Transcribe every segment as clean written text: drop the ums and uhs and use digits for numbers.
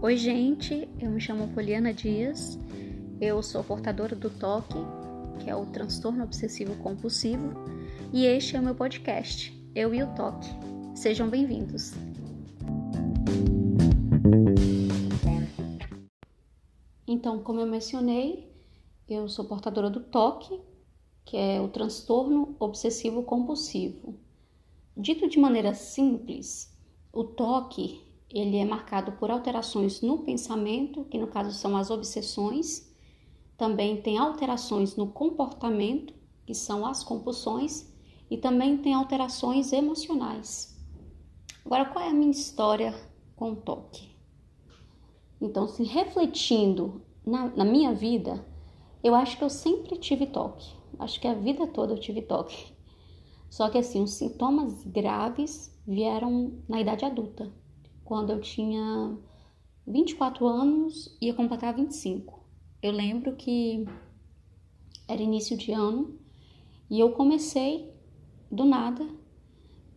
Oi, gente, eu me chamo Poliana Dias, eu sou portadora do TOC, que é o transtorno obsessivo compulsivo, e este é o meu podcast, Eu e o TOC. Sejam bem-vindos. Então, como eu mencionei, eu sou portadora do TOC, que é o transtorno obsessivo compulsivo. Dito de maneira simples, o TOC ele é marcado por alterações no pensamento, que no caso são as obsessões. Também tem alterações no comportamento, que são as compulsões, e também tem alterações emocionais. Agora, qual é a minha história com o TOC? Então, se refletindo na minha vida, eu acho que eu sempre tive TOC. Acho que a vida toda eu tive TOC. Só que assim, os sintomas graves vieram na idade adulta, quando eu tinha 24 anos e ia completar 25. Eu lembro que era início de ano e eu comecei, do nada,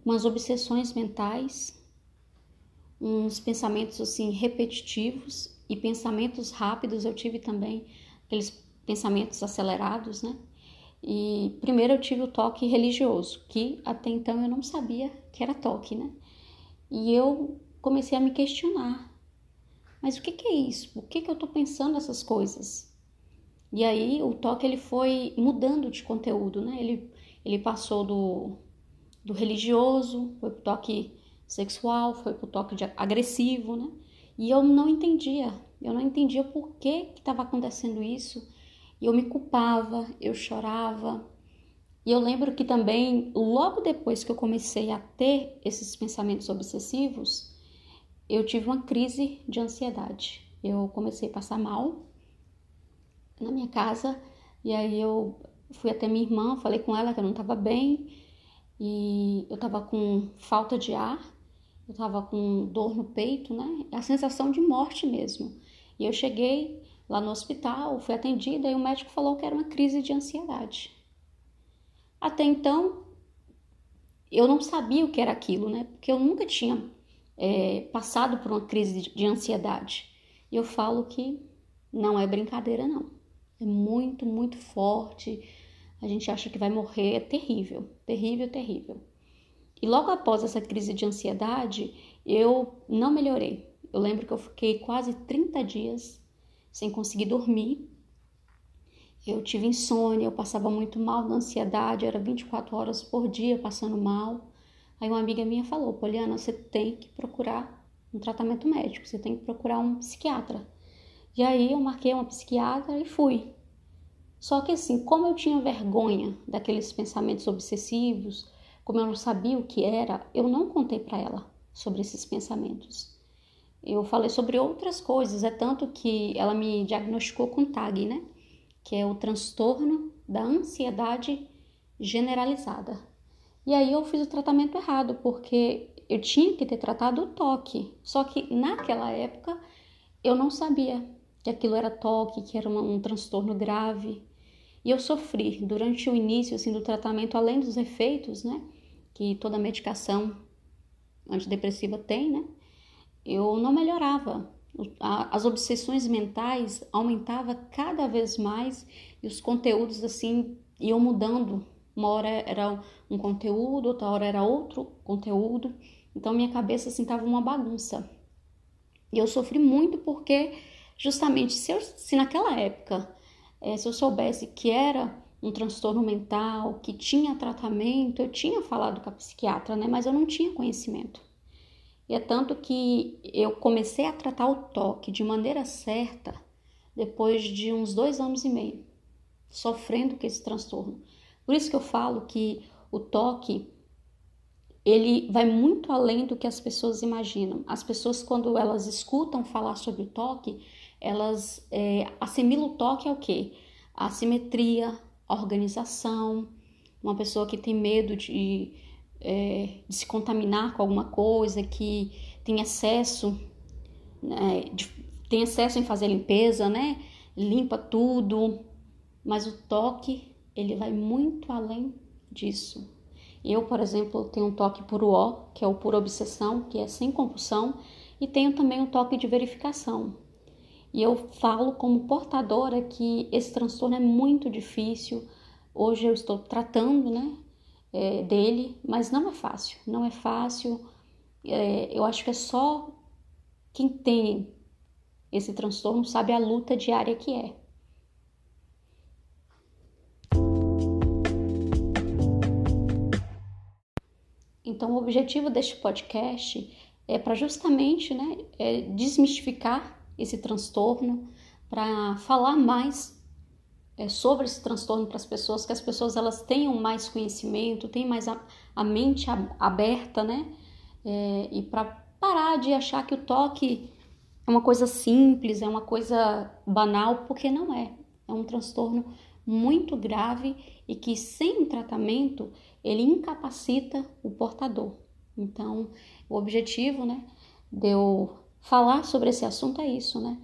umas obsessões mentais, uns pensamentos assim repetitivos e pensamentos rápidos. Eu tive também aqueles pensamentos acelerados, né? E primeiro eu tive o TOC religioso, que até então eu não sabia que era TOC, né? E eu comecei a me questionar. Mas o que é isso? Por que eu tô pensando essas coisas? E aí o TOC ele foi mudando de conteúdo, né? Ele passou do religioso, foi pro TOC sexual, foi pro TOC agressivo, né? E eu não entendia por que estava acontecendo isso. E eu me culpava, eu chorava. E eu lembro que também, logo depois que eu comecei a ter esses pensamentos obsessivos, eu tive uma crise de ansiedade. Eu comecei a passar mal na minha casa, e aí eu fui até minha irmã, falei com ela que eu não estava bem, e eu estava com falta de ar, eu estava com dor no peito, né? A sensação de morte mesmo. E eu cheguei lá no hospital, fui atendida, e o médico falou que era uma crise de ansiedade. Até então, eu não sabia o que era aquilo, né? Porque eu nunca tinha passado por uma crise de ansiedade. E eu falo que não é brincadeira, não. É muito, muito forte. A gente acha que vai morrer. É terrível, terrível, terrível. E logo após essa crise de ansiedade, eu não melhorei. Eu lembro que eu fiquei quase 30 dias sem conseguir dormir. Eu tive insônia, eu passava muito mal da ansiedade, era 24 horas por dia passando mal. Aí uma amiga minha falou: Poliana, você tem que procurar um tratamento médico, você tem que procurar um psiquiatra. E aí eu marquei uma psiquiatra e fui. Só que assim, como eu tinha vergonha daqueles pensamentos obsessivos, como eu não sabia o que era, eu não contei para ela sobre esses pensamentos. Eu falei sobre outras coisas, é tanto que ela me diagnosticou com TAG, né? Que é o transtorno da ansiedade generalizada. E aí eu fiz o tratamento errado, porque eu tinha que ter tratado o TOC. Só que naquela época eu não sabia que aquilo era TOC, que era um transtorno grave. E eu sofri durante o início assim, do tratamento, além dos efeitos, né? Que toda medicação antidepressiva tem, né? Eu não melhorava. As obsessões mentais aumentavam cada vez mais e os conteúdos assim iam mudando. Uma hora era um conteúdo, outra hora era outro conteúdo. Então minha cabeça assim estava uma bagunça. E eu sofri muito porque justamente se naquela época se eu soubesse que era um transtorno mental, que tinha tratamento, eu tinha falado com a psiquiatra, né? Mas eu não tinha conhecimento. E é tanto que eu comecei a tratar o TOC de maneira certa depois de uns 2 anos e meio, sofrendo com esse transtorno. Por isso que eu falo que o TOC, ele vai muito além do que as pessoas imaginam. As pessoas, quando elas escutam falar sobre o TOC, elas assimilam o TOC ao quê? A assimetria, a organização, uma pessoa que tem medo de se contaminar com alguma coisa, que tem excesso, né, tem excesso em fazer limpeza, né? Limpa tudo, mas o TOC, ele vai muito além disso. Eu, por exemplo, tenho um TOC puro O, que é o pura obsessão, que é sem compulsão, e tenho também um toque de verificação. E eu falo como portadora que esse transtorno é muito difícil. Hoje eu estou tratando, né, dele, mas não é fácil, não é fácil. Eu acho que é só quem tem esse transtorno sabe a luta diária que é. Então, o objetivo deste podcast é para justamente, né, desmistificar esse transtorno, para falar mais sobre esse transtorno para as pessoas, que as pessoas elas tenham mais conhecimento, tenham mais a mente aberta, né, e para parar de achar que o toque é uma coisa simples, é uma coisa banal, porque não é. É um transtorno muito grave e que sem um tratamento ele incapacita o portador. Então, o objetivo, né, de eu falar sobre esse assunto é isso, né?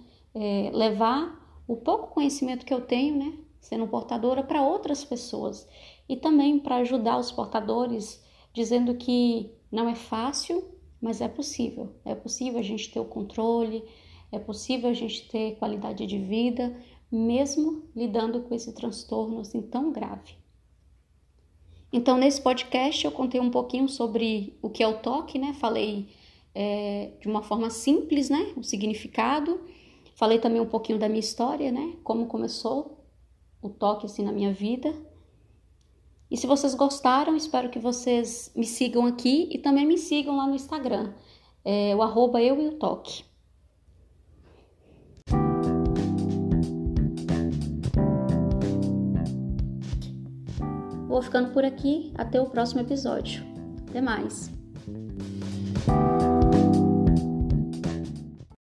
Levar o pouco conhecimento que eu tenho, né, sendo portadora, para outras pessoas e também para ajudar os portadores, dizendo que não é fácil, mas é possível. É possível a gente ter o controle, é possível a gente ter qualidade de vida, mesmo lidando com esse transtorno assim tão grave. Então, nesse podcast eu contei um pouquinho sobre o que é o toque, né? Falei de uma forma simples, né? O significado. Falei também um pouquinho da minha história, né? Como começou o toque assim na minha vida. E se vocês gostaram, espero que vocês me sigam aqui e também me sigam lá no Instagram, o @eueotoque. Vou ficando por aqui, até o próximo episódio. Até mais!